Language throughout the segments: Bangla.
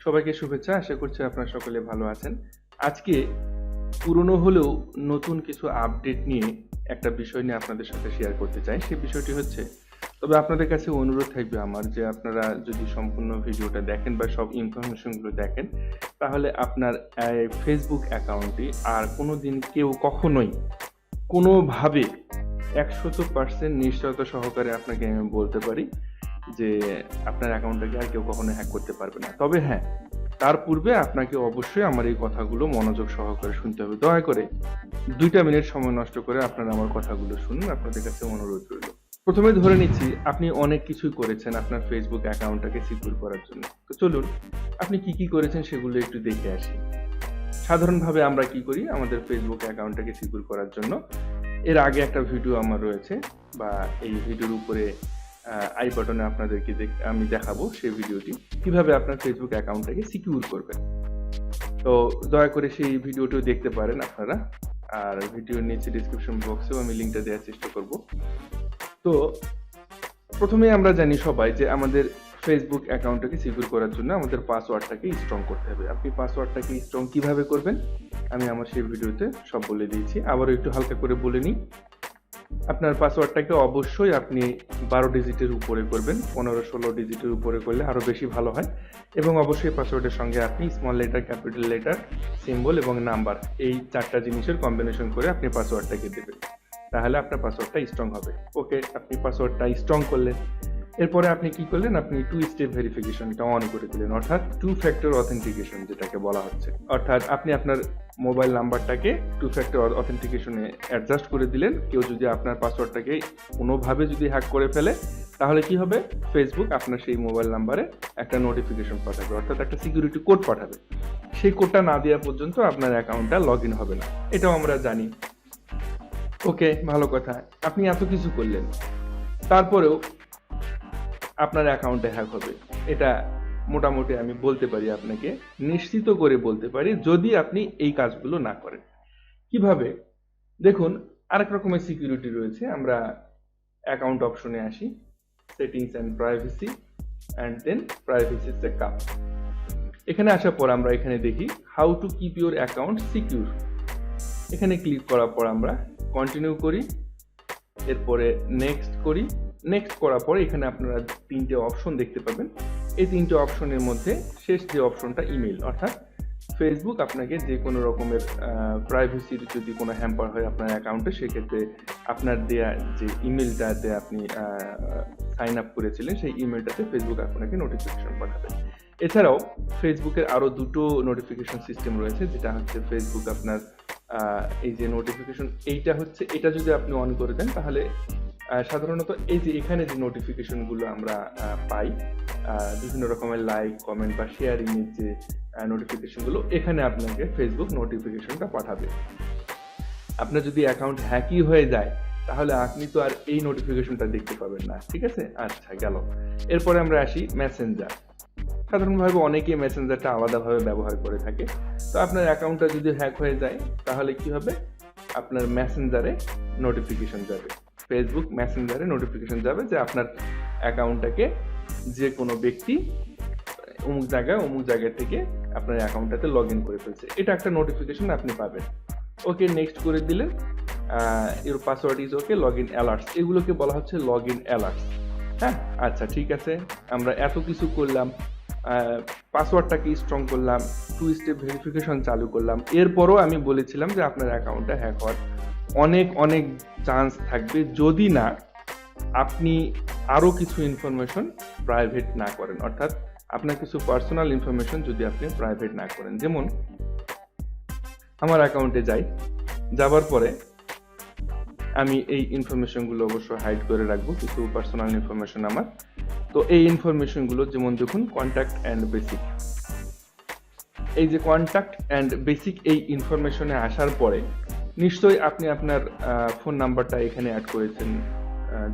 সবাইকে শুভেচ্ছা। আশা করছি আপনারা সকলে ভালো আছেন। আজকে পুরনো হলেও নতুন কিছু আপডেট নিয়ে একটা বিষয় নিয়ে আপনাদের সাথে শেয়ার করতে চাই। সেই বিষয়টি হচ্ছে, তবে আপনাদের কাছে অনুরোধ থাকবে আমার যে আপনারা যদি সম্পূর্ণ ভিডিওটা দেখেন বা সব ইনফরমেশনগুলো দেখেন, তাহলে আপনার ফেসবুক অ্যাকাউন্টটি আর কোনোদিন কেউ কখনোই কোনোভাবে 100% নিশ্চয়তা সহকারে আপনাকে আমি বলতে পারি যে আপনার অ্যাকাউন্টটাকে আর কেউ কখনো হ্যাক করতে পারবে না। তবে হ্যাঁ, তার পূর্বে আপনাকে অবশ্যই আমার এই কথাগুলো মনোযোগ সহকারে শুনতে হবে। দয়া করে 2টা মিনিট সময় নষ্ট করে আপনারা আমার কথাগুলো শুনুন, আপনাদের কাছে অনুরোধ রইল। প্রথমে ধরে নিচ্ছি আপনি অনেক কিছুই করেছেন আপনার ফেসবুক অ্যাকাউন্টটাকে সিকিউর করার জন্য। তো চলুন আপনি কি করেছেন সেগুলো একটু দেখে আসি। সাধারণভাবে আমরা কি করি আমাদের ফেসবুক অ্যাকাউন্টটাকে সিকিউর করার জন্য, এর আগে একটা ভিডিও আমার রয়েছে বা এই ভিডিওর উপরে আই বাটনে আপনাদেরকে আমি দেখাবো সেই ভিডিওটি কিভাবে আপনার ফেসবুক অ্যাকাউন্টটাকে সিকিউর করবেন। তো দয়া করে সেই ভিডিওটিও দেখতে পারেন আপনারা, আর ভিডিওর নিচে ডিসক্রিপশন বক্সেও আমি লিঙ্কটা দেওয়ার চেষ্টা করব। তো প্রথমে আমরা জানি সবাই যে আমাদের ফেসবুক অ্যাকাউন্টটাকে সিকিউর করার জন্য আমাদের পাসওয়ার্ডটাকে স্ট্রং করতে হবে। আপনি পাসওয়ার্ডটাকে স্ট্রং কিভাবে করবেন আমি আমার সেই ভিডিওতে সব বলে দিয়েছি। আবারও একটু হালকা করে বলে নিই। আপনার পাসওয়ার্ডটাকে অবশ্যই আপনি 12 ডিজিটের উপরে করবেন, 15-16 ডিজিটের উপরে করলে আরও বেশি ভালো হয়। এবং অবশ্যই পাসওয়ার্ডের সঙ্গে আপনি small letter, capital letter, symbol এবং নাম্বার, এই 4টা জিনিসের কম্বিনেশন করে আপনি পাসওয়ার্ডটাকে দেবেন, তাহলে আপনার পাসওয়ার্ডটা স্ট্রং হবে। ওকে, আপনি পাসওয়ার্ডটা স্ট্রং করলেন। এরপরে আপনি কি করলেন, আপনি 2 স্টেপ ভেরিফিকেশনটা অন করে দিলেন, অর্থাৎ 2 ফ্যাক্টর অথেন্টিকেশন যেটাকে বলা হচ্ছে। অর্থাৎ আপনি আপনার মোবাইল নাম্বারটাকে 2 ফ্যাক্টর অথেন্টিকেশনে অ্যাডজাস্ট করে দিলেন। কেউ যদি আপনার পাসওয়ার্ডটাকে কোনোভাবে যদি হ্যাক করে ফেলে, তাহলে কি হবে, ফেসবুক আপনার সেই মোবাইল নাম্বারে একটা নোটিফিকেশন পাঠাবে, অর্থাৎ একটা সিকিউরিটি কোড পাঠাবে। সেই কোডটা না দেওয়া পর্যন্ত আপনার অ্যাকাউন্টটা লগ ইন হবে না, এটাও আমরা জানি। ওকে, ভালো কথা। আপনি এত কিছু করলেন, তারপরেও আপনার অ্যাকাউন্টে হ্যাক হবে, এটা মোটামুটি আমি বলতে পারি, আপনাকে নিশ্চিত করে বলতে পারি, যদি আপনি এই কাজগুলো না করেন। কিভাবে দেখুন, আরেক রকমের সিকিউরিটি রয়েছে। আমরা অ্যাকাউন্ট অপশনে আসি, settings and privacy, and then privacy checkup. এখানে আসার পর আমরা এখানে দেখি how to keep your account secure. এখানে ক্লিক করার পর আমরা কন্টিনিউ করি, এরপরে নেক্সট করি। নেক্সট করার পরে এখানে আপনারা 3টে অপশন দেখতে পাবেন। এই 3টে অপশনের মধ্যে শেষ যে অপশনটা ইমেল, অর্থাৎ ফেসবুক আপনাকে যে কোনো রকমের প্রাইভেসির যদি কোনো হ্যাম্পার হয় আপনার অ্যাকাউন্টে, সেক্ষেত্রে আপনার দেয়া যে ইমেলটাতে আপনি সাইন আপ করেছিলেন সেই ইমেলটাতে ফেসবুক আপনাকে নোটিফিকেশন পাঠাবে। এছাড়াও ফেসবুকের আরও 2টো নোটিফিকেশন সিস্টেম রয়েছে, যেটা হচ্ছে ফেসবুক আপনার এই যে নোটিফিকেশন, এটা যদি আপনি অন করে দেন, তাহলে সাধারণত এই যে এখানে যে নোটিফিকেশনগুলো আমরা পাই, বিভিন্ন রকমের লাইক, কমেন্ট বা শেয়ারিং এর যে নোটিফিকেশনগুলো, এখানে আপনাকে ফেসবুক নোটিফিকেশনটা পাঠাবে। আপনার যদি অ্যাকাউন্ট হ্যাকই হয়ে যায়, তাহলে আপনি তো আর এই নোটিফিকেশনটা দেখতে পাবেন না। ঠিক আছে, আচ্ছা গেল। এরপরে আমরা আসি মেসেঞ্জার। সাধারণভাবে অনেকেই মেসেঞ্জারটা আলাদাভাবে ব্যবহার করে থাকে। তো আপনার অ্যাকাউন্টটা যদি হ্যাক হয়ে যায়, তাহলে কি হবে, আপনার মেসেঞ্জারে নোটিফিকেশন যাবে, ফেসবুক মেসেঞ্জারে নোটিফিকেশন যাবে যে আপনার অ্যাকাউন্টটাকে যে কোনো ব্যক্তি অমুক জায়গা থেকে আপনার অ্যাকাউন্টটাতে লগ ইন করে ফেলছে, এটা একটা নোটিফিকেশন আপনি পাবেন। ওকে, নেক্সট করে দিলেন। Your password is okay, log in alerts, এগুলোকে বলা হচ্ছে লগ ইন অ্যালার্টস। হ্যাঁ, আচ্ছা ঠিক আছে, আমরা এত কিছু করলাম, পাসওয়ার্ডটাকে স্ট্রং করলাম, 2 স্টেপ ভেরিফিকেশন চালু করলাম। এরপরও আমি বলেছিলাম যে আপনার অ্যাকাউন্টটা হ্যাক হওয়ার অনেক চান্স থাকবে, যদি না আপনি আরও কিছু ইনফরমেশন প্রাইভেট না করেন, অর্থাৎ আপনার কিছু পার্সোনাল ইনফরমেশন যদি আপনি প্রাইভেট না করেন। যেমন আমার অ্যাকাউন্টে যাবার পরে আমি এই ইনফরমেশনগুলো অবশ্য হাইড করে রাখবো, কিছু পার্সোনাল ইনফরমেশন আমার। তো এই ইনফরমেশনগুলো যেমন দেখুন, কন্ট্যাক্ট অ্যান্ড বেসিক, এই যে কন্ট্যাক্ট অ্যান্ড বেসিক এই ইনফরমেশনে আসার পরে নিশ্চয়ই আপনি আপনার ফোন নাম্বারটা এখানে অ্যাড করেছেন,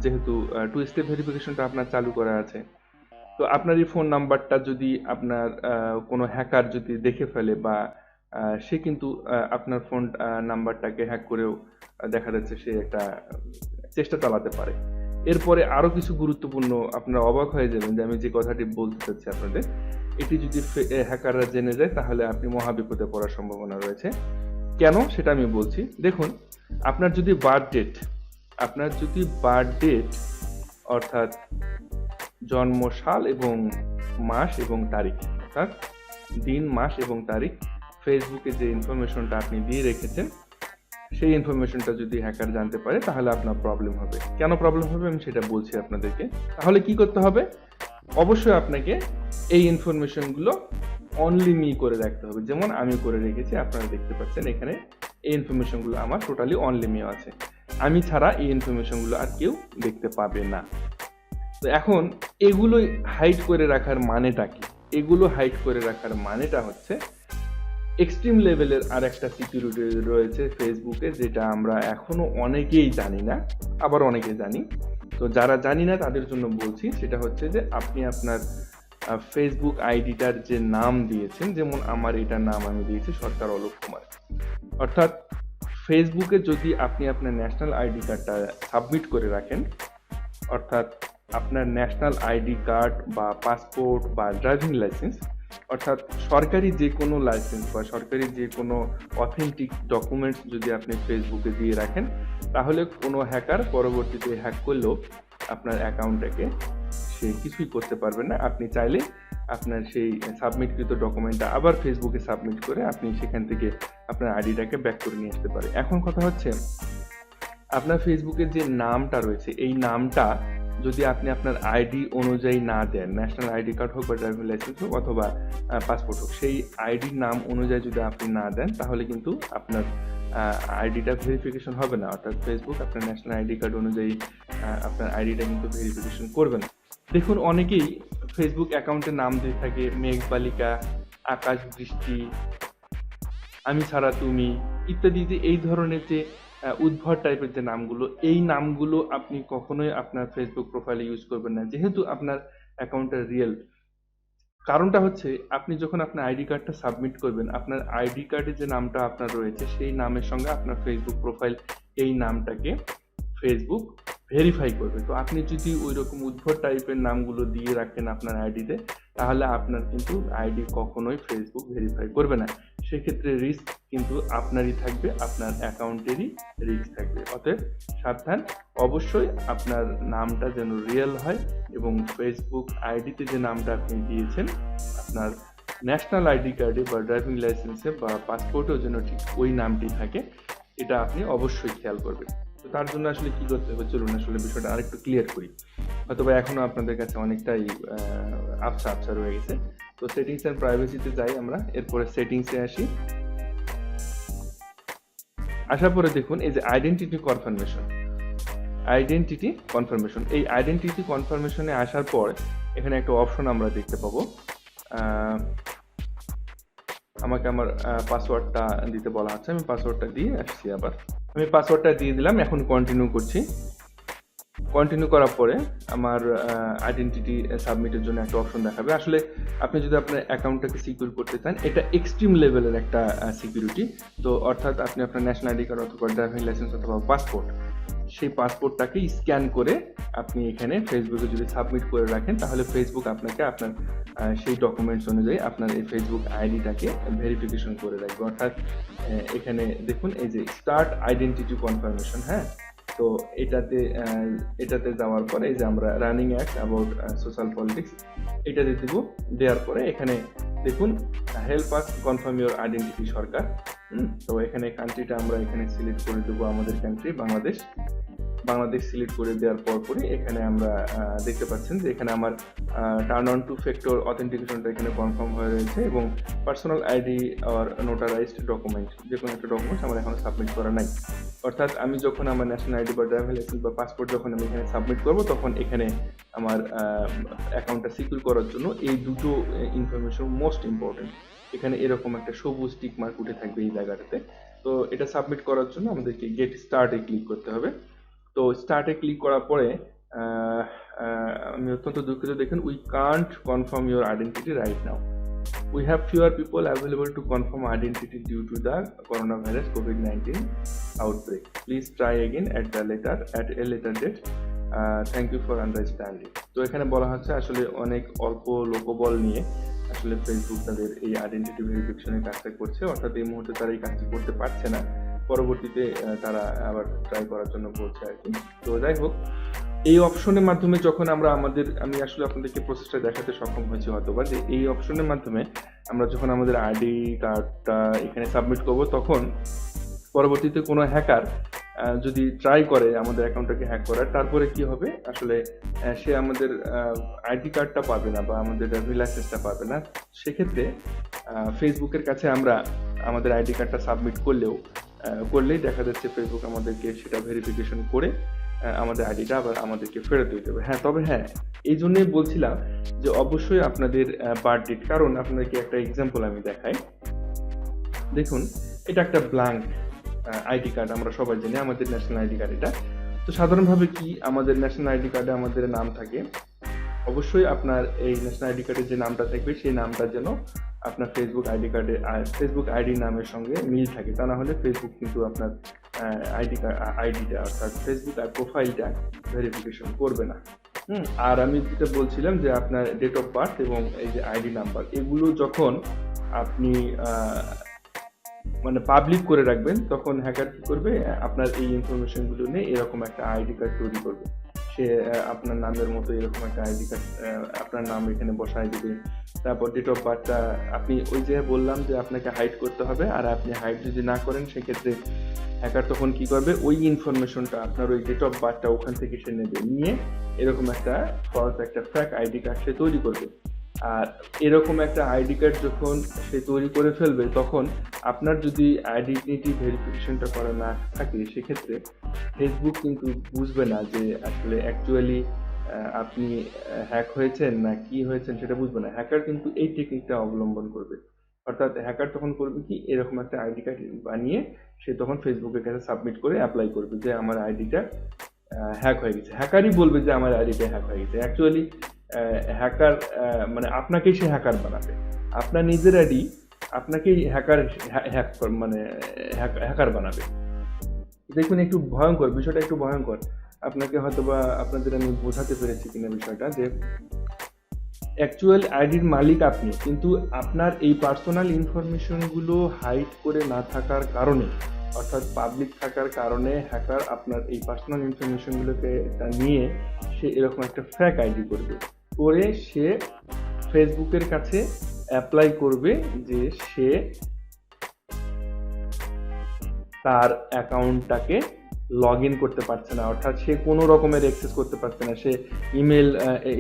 যেহেতু 2 স্টেপ ভেরিফিকেশনটা আপনার চালু করা আছে। তো আপনার এই ফোন নাম্বারটা যদি আপনার কোনো হ্যাকার যদি দেখে ফেলে, বা সে কিন্তু আপনার ফোন নাম্বারটাকে হ্যাক করেও দেখা যাচ্ছে সে একটা চেষ্টা চালাতে পারে। এরপরে আরো কিছু গুরুত্বপূর্ণ, আপনারা অবাক হয়ে যাবেন যে আমি যে কথাটি বলতে চাচ্ছি আপনাদের, এটি যদি হ্যাকাররা জেনে যায় তাহলে আপনি মহাবিপদে পড়ার সম্ভাবনা রয়েছে। কেন সেটা আমি বলছি। দেখুন, আপনার যদি বার্থ ডেট অর্থাৎ জন্ম সাল এবং মাস এবং তারিখ, অর্থাৎ দিন, মাস এবং তারিখ, ফেসবুকে যে ইনফরমেশনটা আপনি দিয়ে রেখেছেন সেই ইনফরমেশনটা যদি হ্যাকার জানতে পারে তাহলে আপনার প্রবলেম হবে। কেন প্রবলেম হবে আমি সেটা বলছি আপনাদেরকে। তাহলে কি করতে হবে? অবশ্যই আপনাকে এই ইনফরমেশনগুলো অনলি মি করে রাখতে হবে। যেমন আমি করে রেখেছি, আপনারা দেখতে পাচ্ছেন এখানে এই ইনফরমেশনগুলো আমার টোটালি অনলি মি আছে। আমি ছাড়া এই ইনফরমেশনগুলো আর কেউ দেখতে পাবে না। তো এখন এগুলো হাইড করে রাখার মানেটা কি? এগুলো হাইড করে রাখার মানেটা হচ্ছে এক্সট্রিম লেভেলের আর একটা সিকিউরিটি রয়েছে ফেসবুকে, যেটা আমরা এখনো অনেকেই জানি না, আবার অনেকে জানি। তো যারা জানি না তাদের জন্য বলছি, সেটা হচ্ছে যে আপনি আপনার ফেসবুক আইডিটার যে নাম দিয়েছেন, যেমন আমার এটার নাম আমি দিয়েছি সরকার অলোক কুমার। অর্থাৎ ফেসবুকে যদি আপনি আপনার ন্যাশনাল আইডি কার্ডটা সাবমিট করে রাখেন, অর্থাৎ আপনার ন্যাশনাল আইডি কার্ড বা পাসপোর্ট বা ড্রাইভিং লাইসেন্স, অর্থাৎ সরকারি যে কোনো লাইসেন্স বা সরকারি যে কোনো অথেন্টিক ডকুমেন্টস যদি আপনি ফেসবুকে দিয়ে রাখেন, তাহলে কোনো হ্যাকার পরবর্তীতে হ্যাক করলেও আপনার অ্যাকাউন্টটাকে সে কিছুই করতে পারবে না। আপনি চাইলে আপনার সেই সাবমিটকৃত ডকুমেন্টটা আবার ফেসবুকে সাবমিট করে আপনি সেখান থেকে আপনার আইডিটাকে ব্যাক করে নিয়ে আসতে পারে। এখন কথা হচ্ছে, আপনার ফেসবুকের যে নামটা রয়েছে, এই নামটা যদি আপনি আপনার আইডি অনুযায়ী না দেন, ন্যাশনাল আইডি কার্ড হোক বা ড্রাইভিং লাইসেন্স হোক অথবা পাসপোর্ট হোক, সেই আইডির নাম অনুযায়ী যদি আপনি না দেন তাহলে কিন্তু আপনার আইডিটা ভেরিফিকেশন হবে না। অর্থাৎ ফেসবুক আপনার ন্যাশনাল আইডি কার্ড অনুযায়ী আপনার আইডিটা কিন্তু ভেরিফিকেশন করবে না। দেখুন, অনেকেই ফেসবুক অ্যাকাউন্টের নাম দিয়ে থাকে মেঘবালিকা, আকাশ বৃষ্টি, আমি ছাড়া তুমি ইত্যাদি, যে এই ধরনের যে উদ্ভট টাইপের যে নামগুলো, এই নামগুলো আপনি কখনোই আপনার ফেসবুক প্রোফাইলে ইউজ করবেন না, যেহেতু আপনার অ্যাকাউন্টটা রিয়েল। কারণটা হচ্ছে, আপনি যখন আপনার আইডি কার্ডটা সাবমিট করবেন, আপনার আইডি কার্ডে যে নামটা আপনার রয়েছে সেই নামের সঙ্গে আপনার ফেসবুক প্রোফাইল, এই নামটাকে ফেসবুক ভেরিফাই করবে। তো আপনি যদি ওই রকম উদ্ভট টাইপের নামগুলো দিয়ে রাখেন আপনার আইডিতে, তাহলে আপনার কিন্তু আইডি কখনোই ফেসবুক ভেরিফাই করবে না। সেক্ষেত্রে রিস্ক কিন্তু আপনারই থাকবে, আপনার অ্যাকাউন্টেরই রিস্ক থাকবে। অতএব সাবধান, অবশ্যই আপনার নামটা যেন রিয়েল হয় এবং ফেসবুক আইডিতে যে নামটা আপনি দিয়েছেন আপনার ন্যাশনাল আইডি কার্ডে বা ড্রাইভিং লাইসেন্সে বা পাসপোর্টেও যেন ঠিক ওই নামটি থাকে, এটা আপনি অবশ্যই খেয়াল করবেন। তো তার জন্য আসলে কি করতে হবে, চলুন আসলে বিষয়টা আরেকটু ক্লিয়ার করি। হয়তোবা এখনো আপনাদের কাছে অনেকটাই আবছা রয়ে গেছে। তো সেটিংস এন্ড প্রাইভেসিতে যাই আমরা, এরপরে সেটিংসে আসি। আসার পরে দেখুন এই যে আইডেন্টিটি কনফার্মেশন, এই আইডেন্টিটি কনফার্মেশনে আসার পর এখানে একটা অপশন আমরা দেখতে পাবো, আমাকে আমার পাসওয়ার্ডটা দিতে বলা আছে। আমি পাসওয়ার্ডটা দিয়ে আসছি, আবার আমি পাসওয়ার্ডটা দিয়ে দিলাম। এখন কন্টিনিউ করছি। কন্টিনিউ করার পরে আমার আইডেন্টিটি সাবমিটের জন্য একটা অপশন দেখাবে। আসলে আপনি যদি আপনার অ্যাকাউন্টটাকে সিকিউর করতে চান, এটা এক্সট্রিম লেভেলের একটা সিকিউরিটি। তো অর্থাৎ আপনি আপনার ন্যাশনাল আইডি কার্ড অথবা ড্রাইভিং লাইসেন্স অথবা পাসপোর্ট, সেই পাসপোর্টটাকে স্ক্যান করে আপনি এখানে ফেসবুকে যদি সাবমিট করে রাখেন, তাহলে ফেসবুক আপনাকে আপনার সেই ডকুমেন্টস অনুযায়ী আপনার এই ফেসবুক আইডিটাকে ভেরিফিকেশন করে রাখবে। অর্থাৎ এখানে দেখুন এই যে স্টার্ট আইডেন্টিটি কনফার্মেশন, হ্যাঁ, তো এটাতে যাওয়ার পরে এই যে আমরা running act about social politics এটাতে দিব। দেওয়ার পরে এখানে দেখুন help us confirm your identity সরকার। তো এখানে কান্ট্রিটা আমরা এখানে সিলেক্ট করে দেবো, আমাদের কান্ট্রি বাংলাদেশ সিলেক্ট করে দেওয়ার পরই এখানে আমরা দেখতে পাচ্ছেন যে এখানে আমার টার্ন অন টু ফ্যাক্টর অথেন্টিকেশনটা এখানে কনফার্ম হয়ে রয়েছে এবং পার্সোনাল আইডি আর নোটারাইজড ডকুমেন্ট, যে কোনো একটা ডকুমেন্টস আমার এখনো সাবমিট করা নাই। অর্থাৎ আমি যখন আমার ন্যাশনাল আইডি বা ড্রাইভিং লাইসেন্স বা পাসপোর্ট যখন আমি এখানে সাবমিট করব, তখন এখানে আমার অ্যাকাউন্টটা সিকিউর করার জন্য এই দুটো ইনফরমেশন মোস্ট ইম্পর্টেন্ট। এখানে এরকম একটা সবুজ টিক মার্ক উঠে থাকবে এই জায়গাটাতে। তো এটা সাবমিট করার জন্য আমাদেরকে গেট স্টার্টে ক্লিক করতে হবে। তো স্টার্টে ক্লিক করার পরে আমি অত্যন্ত দুঃখিত, দেখেন we can't confirm your identity right now, we have fewer people available to confirm identity due to the corona virus COVID-19 outbreak, please try again at a later date. Thank you for understanding. তো এখানে বলা হচ্ছে আসলে অনেক অল্প লোকবল নিয়ে আসলে ফেসবুক তাদের এই আইডেন্টিটি ভেরিফিকেশনের কাজটা করছে, অর্থাৎ এই মুহূর্তে তারা এই কাজটি করতে পারছে না, পরবর্তীতে তারা আবার ট্রাই করার জন্য বলছে আর কি। তো যাই হোক, এই অপশনের মাধ্যমে যখন আমি আসলে আপনাদেরকে প্রসেসটা দেখাতে সক্ষম হয়েছি হয়তোবা, যে এই অপশনের মাধ্যমে আমরা যখন আমাদের আইডি কার্ডটা এখানে সাবমিট করব, তখন পরবর্তীতে কোনো হ্যাকার যদি ট্রাই করে আমাদের অ্যাকাউন্টটাকে হ্যাক করার, তারপরে কি হবে আসলে সে আমাদের আইডি কার্ডটা পাবে না বা আমাদের ড্রাইভিং লাইসেন্সটা পাবে না। সেক্ষেত্রে ফেসবুকের কাছে আমরা আমাদের আইডি কার্ডটা সাবমিট করলেই দেখা যাচ্ছে ফেসবুক আমাদেরকে সেটা ভেরিফিকেশন করে আমাদের আইডিটা আবার আমাদেরকে ফেরত দিয়ে দেবে। তবে এই জন্যই বলছিলাম যে অবশ্যই আপনাদের বার্থ ডেট, কারণ আপনাদেরকে একটা এক্সাম্পল আমি দেখাই। দেখুন, এটা একটা ব্ল্যাঙ্ক আইডি কার্ড, আমরা সবাই জানি আমাদের ন্যাশনাল আইডি কার্ড এটা। তো সাধারণভাবে কি আমাদের ন্যাশনাল আইডি কার্ডে আমাদের নাম থাকে, অবশ্যই আপনার এই ন্যাশনাল আইডি কার্ডের যে নামটা থাকবে সেই নামটা যেন আপনার ফেসবুক আইডি নামের সঙ্গে মিল থাকে, তা না হলে ফেসবুক কিন্তু আপনার আইডিটা অর্থাৎ ফেসবুক প্রোফাইলটা ভেরিফিকেশন করবে না। আর আমি যেটা বলছিলাম যে আপনার ডেট অফ বার্থ এবং এই যে আইডি নাম্বার, এগুলো যখন আপনি মানে পাবলিক করে রাখবেন, তখন হ্যাকার কি করবে, আপনার এই ইনফরমেশনগুলো নিয়ে এরকম একটা আইডি কার্ড তৈরি করবে। সে আপনার নামের মতো এরকম একটা আইডি কার্ড আপনার নাম এখানে বসায় দিবে। তারপর ডেট অফ বার্থটা আপনি ওই যে বললাম যে আপনাকে হাইড করতে হবে, আর আপনি হাইড যদি না করেন সেক্ষেত্রে হ্যাকার তখন কি করবে, ওই ইনফরমেশনটা আপনার ওই ডেট অফ বার্থটা ওখান থেকে সে নেবে, নিয়ে এরকম একটা ফলস একটা ফ্যাক আইডি কার্ড সে তৈরি করবে। আর এরকম একটা আইডি কার্ড যখন সে তৈরি করে ফেলবে, তখন আপনার যদি আইডেন্টিটি ভেরিফিকেশনটা করা না থাকে, সেক্ষেত্রে ফেসবুক কিন্তু বুঝবে না যে আসলে অ্যাকচুয়ালি আপনি হ্যাক হয়েছেন না কি হয়েছেন সেটা বুঝবে না। হ্যাকার কিন্তু এই টেকনিকটা অবলম্বন করবে, অর্থাৎ হ্যাকার তখন করবে কি, এরকম একটা আইডি কার্ড বানিয়ে সে তখন ফেসবুকের কাছে সাবমিট করে অ্যাপ্লাই করবে যে আমার আইডিটা হ্যাক হয়ে গেছে। হ্যাকারই বলবে যে আমার আইডিটা হ্যাক হয়ে গেছে। অ্যাকচুয়ালি হ্যাকার মানে আপনাকেই সে হ্যাকার বানাবে, আপনার নিজের আইডি আপনাকেই হ্যাকার বানাবে। দেখুন, একটু ভয়ঙ্কর বিষয়টা, একটু ভয়ঙ্কর। আপনাকে হয়তোবা আপনাদের আমি বোঝাতে পেরেছি কিনা বিষয়টা, যে অ্যাকচুয়াল আইডির মালিক আপনি, কিন্তু আপনার এই পার্সোনাল ইনফরমেশনগুলো হাইড করে না থাকার কারণে, অর্থাৎ পাবলিক থাকার কারণে হ্যাকার আপনার এই পার্সোনাল ইনফরমেশনগুলোকে নিয়ে সে এরকম একটা ফ্যাক আইডি করবে, করে সে ফেসবুকের কাছে অ্যাপ্লাই করবে যে সে তার অ্যাকাউন্টটাকে লগ ইন করতে পারছে না, অর্থাৎ সে কোনো রকমের অ্যাক্সেস করতে পারছে না, সে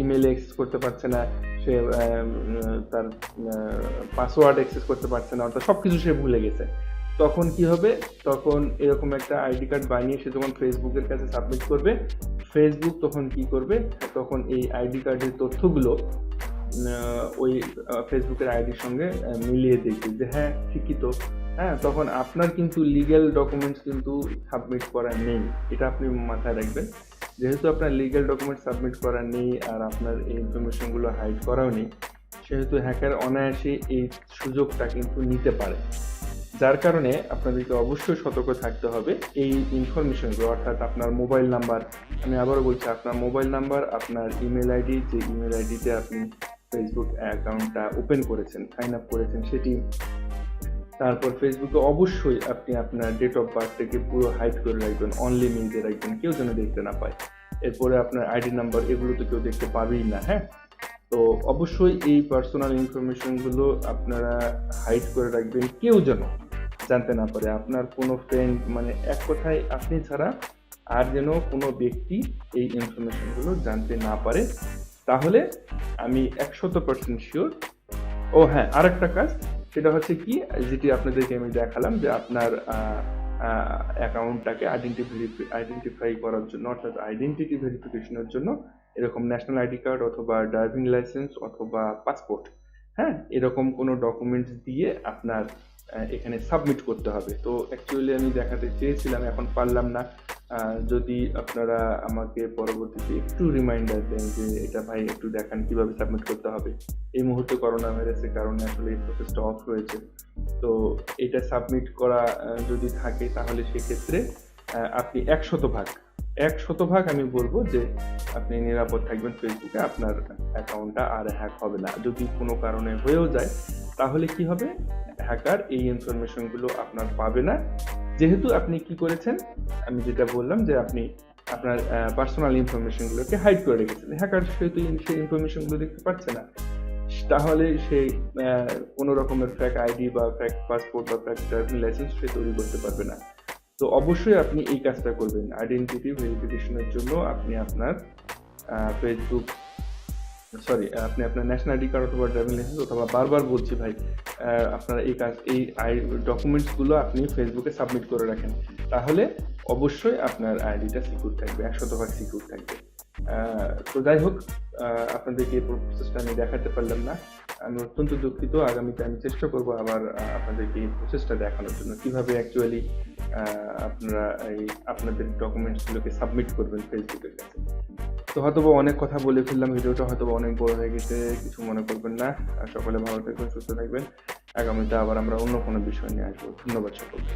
ইমেলে অ্যাক্সেস করতে পারছে না, সে তার পাসওয়ার্ড অ্যাক্সেস করতে পারছে না, অর্থাৎ সব কিছু সে ভুলে গেছে। তখন কি হবে, তখন এরকম একটা আইডি কার্ড বানিয়ে সে যখন ফেসবুকের কাছে সাবমিট করবে, ফেসবুক তখন কি করবে, তখন এই আইডি কার্ডের তথ্যগুলো ওই ফেসবুকের আইডির সঙ্গে মিলিয়ে দেখবে যে হ্যাঁ ঠিকই তো। তখন আপনার কিন্তু লিগ্যাল ডকুমেন্টস কিন্তু সাবমিট করা নেই, এটা আপনি মাথায় রাখবেন। যেহেতু আপনার লিগ্যাল ডকুমেন্ট সাবমিট করা নেই আর আপনার এই ইনফরমেশনগুলো হাইড করাও নেই, সেহেতু হ্যাকার অনায়াসে এই সুযোগটা কিন্তু নিতে পারে। যার কারণে আপনাদেরকে অবশ্যই সতর্ক থাকতে হবে এই ইনফরমেশনগুলো, অর্থাৎ আপনার মোবাইল নাম্বার, আমি আবারও বলছি আপনার মোবাইল নাম্বার, আপনার ইমেল আইডি, যে ইমেল আইডিতে আপনি ফেসবুক অ্যাকাউন্টটা ওপেন করেছেন, সাইন আপ করেছেন সেটি, তারপর ফেসবুকে অবশ্যই আপনি আপনার ডেট অফ বার্থটাকে পুরো হাইড করে রাখবেন, অনলি মিলতে রাখবেন, কেউ যেন দেখতে না পায়। এরপরে আপনার আইডি নাম্বার, এগুলো তো কেউ দেখতে পাবেই না। তো অবশ্যই এই পার্সোনাল ইনফরমেশনগুলো আপনারা হাইড করে রাখবেন, কেউ যেন জানতে না পারে। আপনার কোনো ফ্রেন্ড, মানে এক কথায় আপনি ছাড়া আর যেন কোনো ব্যক্তি এই ইনফরমেশনগুলো জানতে না পারে, তাহলে আমি 100% শিওর। আরেকটা কাজ, সেটা হচ্ছে কি, যেটি আপনাদেরকে আমি দেখালাম, যে আপনার অ্যাকাউন্টটাকে আইডেন্টিফাই করার জন্য, অর্থাৎ আইডেন্টিটি ভেরিফিকেশনের জন্য এরকম ন্যাশনাল আইডি কার্ড অথবা ড্রাইভিং লাইসেন্স অথবা পাসপোর্ট, এরকম কোনো ডকুমেন্টস দিয়ে আপনার এখানে সাবমিট করতে হবে। তো অ্যাকচুয়ালি আমি দেখাতে চেয়েছিলাম, এখন পারলাম না। যদি আপনারা আমাকে পরবর্তীতে একটু রিমাইন্ডার দেন যে এটা ভাই একটু দেখান কিভাবে সাবমিট করতে হবে। এই মুহূর্তে করোনা ভাইরাসের কারণে আসলে এই প্রসেসটা অফ রয়েছে। তো এটা সাবমিট করা যদি থাকে, তাহলে সেক্ষেত্রে আপনি 100% আমি বলবো যে আপনি নিরাপদ থাকবেন ফেসবুকে, আপনার অ্যাকাউন্টটা আর হ্যাক হবে না। যদি কোনো কারণে হয়েও যায় তাহলে কি হবে, হ্যাকার এই ইনফরমেশনগুলো আপনার পাবে না। যেহেতু আপনি কি করেছেন, আমি যেটা বললাম যে আপনি আপনার পার্সোনাল ইনফরমেশনগুলোকে হাইড করে রেখেছেন, হ্যাকার সেহেতু সেই ইনফরমেশনগুলো দেখতে পাচ্ছে না, তাহলে সেই কোনো রকমের ফেক আইডি বা ফেক পাসপোর্ট বা ফেক ড্রাইভিং লাইসেন্স সে তৈরি করতে পারবে না। তো অবশ্যই আপনি এই কাজটা করবেন। আইডেন্টিটি ভেরিফিকেশনের জন্য আপনি আপনার ফেসবুক আপনি আপনার ন্যাশনাল আইডি কার্ড অথবা ড্রাইভিং লাইসেন্স, অথবা বারবার বলছি ভাই, আপনারা এই ডকুমেন্টসগুলো আপনি ফেসবুকে সাবমিট করে রাখেন, তাহলে অবশ্যই আপনার আইডিটা সিকিউর থাকবে, 100% সিকিউর থাকবে। তো যাই হোক, আপনাদেরকে এই প্রসেসটা আমি দেখাতে পারলাম না, আমি অত্যন্ত দুঃখিত। আগামীতে আমি চেষ্টা করব আবার আপনাদেরকে এই প্রসেসটা দেখানোর জন্য, কিভাবে অ্যাকচুয়ালি আপনারা আপনাদের ডকুমেন্টসগুলোকে সাবমিট করবেন ফেসবুকের কাছে। তো হয়তোবা অনেক কথা বলে ফেললাম, ভিডিওটা হয়তোবা অনেক বড় হয়ে গেছে, কিছু মনে করবেন না। সকলে ভালো থাকবেন, সুস্থ থাকবেন। আগামীতে আবার আমরা অন্য কোনো বিষয় নিয়ে আসবো। ধন্যবাদ সকলকে।